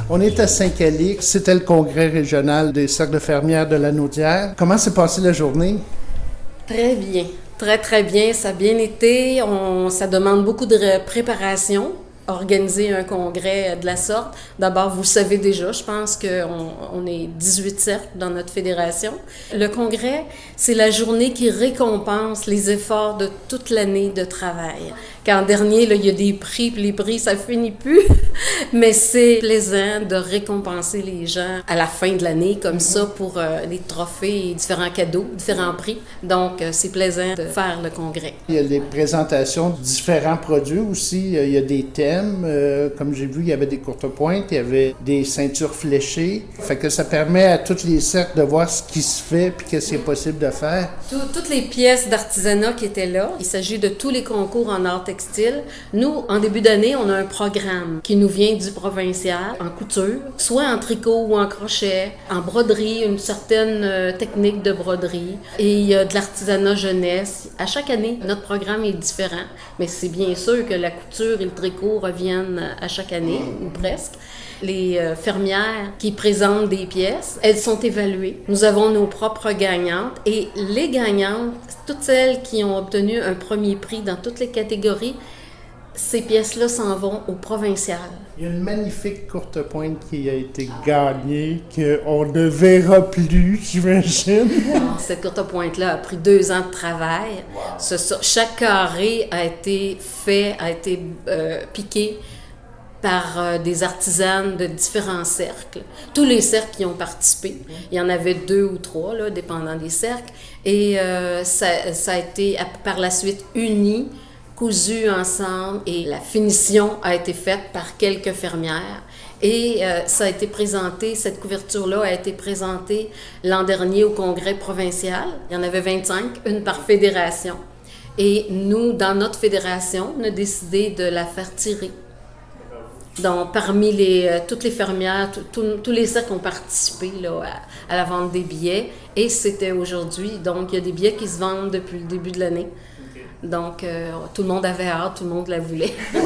On est à Saint-Calix. C'était le congrès régional des cercles de fermières de la Naudière. Comment s'est passée la journée? Très bien. Très, très bien. Ça a bien été. Ça demande beaucoup de préparation. Organiser un congrès de la sorte. D'abord, vous le savez déjà, je pense qu'on est 18 cercles dans notre fédération. Le congrès, c'est la journée qui récompense les efforts de toute l'année de travail. Qu'en dernier, là, il y a des prix, puis les prix, ça finit plus. Mais c'est plaisant de récompenser les gens à la fin de l'année, comme ça, pour les trophées et différents cadeaux, différents prix. Donc, c'est plaisant de faire le congrès. Il y a des présentations de différents produits aussi. Il y a des thèmes. Comme j'ai vu, il y avait des courtes pointes, il y avait des ceintures fléchées. Fait que ça permet à tous les cercles de voir ce qui se fait puis qu'est-ce qui est possible de faire. Toutes les pièces d'artisanat qui étaient là, il s'agit de tous les concours en art textile. Nous, en début d'année, on a un programme qui nous vient du provincial en couture, soit en tricot ou en crochet, en broderie, une certaine technique de broderie. Et il y a de l'artisanat jeunesse. À chaque année, notre programme est différent, mais c'est bien sûr que la couture et le tricot reviennent à chaque année, ou presque. Les fermières qui présentent des pièces, elles sont évaluées. Nous avons nos propres gagnantes et les gagnantes, toutes celles qui ont obtenu un premier prix dans toutes les catégories, ces pièces-là s'en vont au provincial. Il y a une magnifique courte pointe qui a été gagnée, qu'on ne verra plus, j'imagine. Cette courte pointe-là a pris 2 ans de travail. Wow. Chaque carré a été piqué par des artisanes de différents cercles. Tous les cercles qui ont participé. Il y en avait 2 ou 3, là, dépendant des cercles. Et ça a été par la suite uni, cousu ensemble, et la finition a été faite par quelques fermières. Et ça a été présenté, cette couverture-là a été présentée l'an dernier au congrès provincial. Il y en avait 25, une par fédération. Et nous, dans notre fédération, on a décidé de la faire tirer. Donc, parmi toutes les fermières, tous les cercles ont participé là, à la vente des billets. Et c'était aujourd'hui. Donc, il y a des billets qui se vendent depuis le début de l'année. Donc, tout le monde avait hâte, tout le monde la voulait. Oui,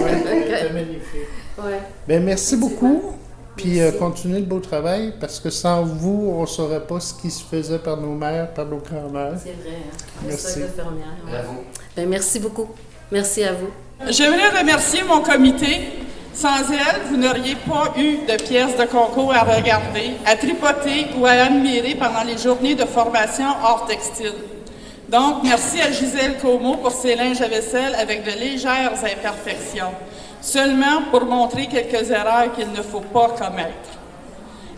c'est magnifique. Ouais. Bien, merci beaucoup. Puis, continuez le beau travail, parce que sans vous, on ne saurait pas ce qui se faisait par nos mères, par nos grands-mères. C'est vrai, hein? Merci. De fermière, ouais. Bravo. Bien, merci beaucoup. Merci à vous. J'aimerais remercier mon comité. Sans elle, vous n'auriez pas eu de pièces de concours à regarder, à tripoter ou à admirer pendant les journées de formation hors textile. Donc, merci à Gisèle Comeau pour ses linges à vaisselle avec de légères imperfections, seulement pour montrer quelques erreurs qu'il ne faut pas commettre.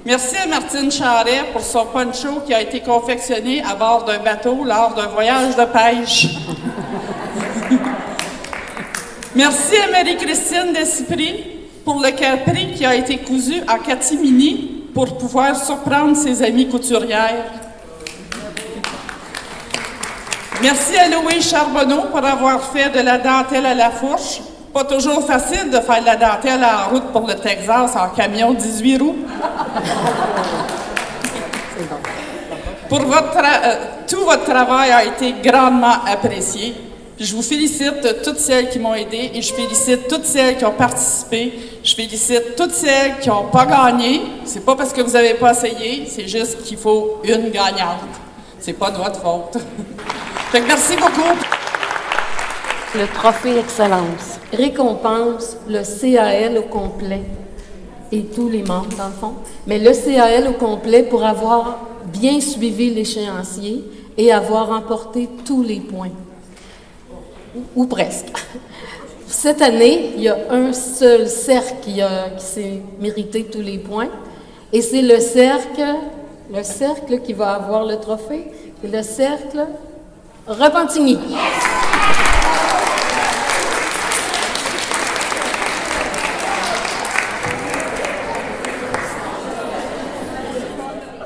Merci à Martine Charret pour son poncho qui a été confectionné à bord d'un bateau lors d'un voyage de pêche. Merci à Marie-Christine Descipri pour le capri qui a été cousu en catimini pour pouvoir surprendre ses amies couturières. Merci à Louis Charbonneau pour avoir fait de la dentelle à la fourche. Pas toujours facile de faire de la dentelle en route pour le Texas en camion 18 roues. Pour tout votre travail a été grandement apprécié. Puis je vous félicite toutes celles qui m'ont aidé et je félicite toutes celles qui ont participé. Je félicite toutes celles qui n'ont pas gagné. C'est pas parce que vous n'avez pas essayé, c'est juste qu'il faut une gagnante. C'est pas de votre faute. Fait que merci beaucoup. Le trophée Excellence récompense le CAL au complet et tous les membres, dans le fond. Mais le CAL au complet pour avoir bien suivi l'échéancier et avoir remporté tous les points. Ou presque. Cette année, il y a un seul cercle qui s'est mérité tous les points. Et c'est le cercle qui va avoir le trophée. C'est le cercle Repentigny.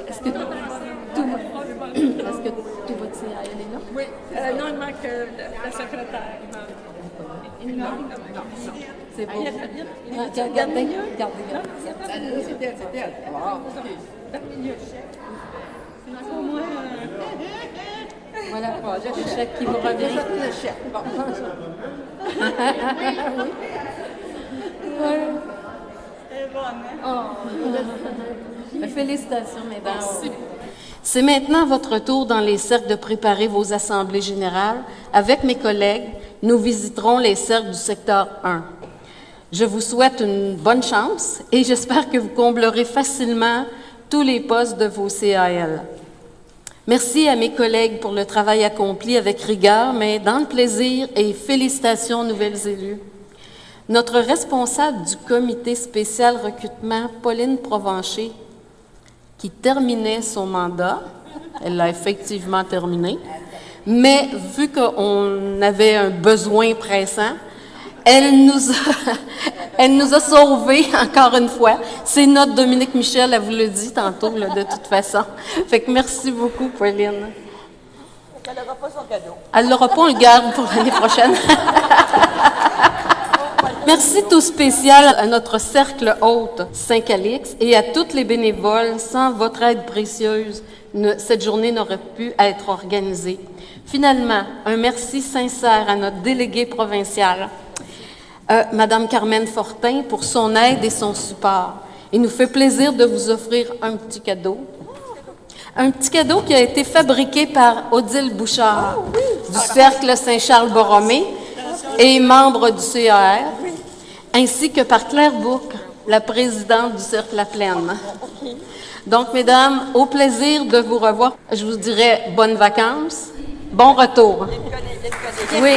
Est-ce que tout votre CAL est là? Oui. Non, il manque la secrétaire. Il manque. C'est beau. Regardez. C'était elle. Wow. Au moins. Voilà, le chèque qui vous revient. Le chèque. Bon. Oui. Félicitations, mesdames. C'est maintenant votre tour dans les cercles de préparer vos assemblées générales. Avec mes collègues, nous visiterons les cercles du secteur 1. Je vous souhaite une bonne chance et j'espère que vous comblerez facilement tous les postes de vos CAL. Merci à mes collègues pour le travail accompli avec rigueur, mais dans le plaisir, et félicitations aux nouvelles élues. Notre responsable du comité spécial recrutement, Pauline Provencher, qui terminait son mandat, elle l'a effectivement terminé, mais vu qu'on avait un besoin pressant, elle nous a sauvés encore une fois. C'est notre Dominique Michel, elle vous le dit tantôt, là, de toute façon. Fait que merci beaucoup, Pauline. Elle n'aura pas son cadeau. Elle l'aura pas, on le garde pour l'année prochaine. Merci tout spécial à notre cercle hôte Saint-Calix et à toutes les bénévoles. Sans votre aide précieuse, cette journée n'aurait pu être organisée. Finalement, un merci sincère à notre déléguée provinciale, Madame Carmen Fortin, pour son aide et son support. Il nous fait plaisir de vous offrir un petit cadeau. Un petit cadeau qui a été fabriqué par Odile Bouchard du Cercle Saint-Charles-Borromée et membre du CAR, ainsi que par Claire Bourque, la présidente du Cercle La Plaine. Donc, mesdames, au plaisir de vous revoir. Je vous dirais bonnes vacances, bon retour. Oui.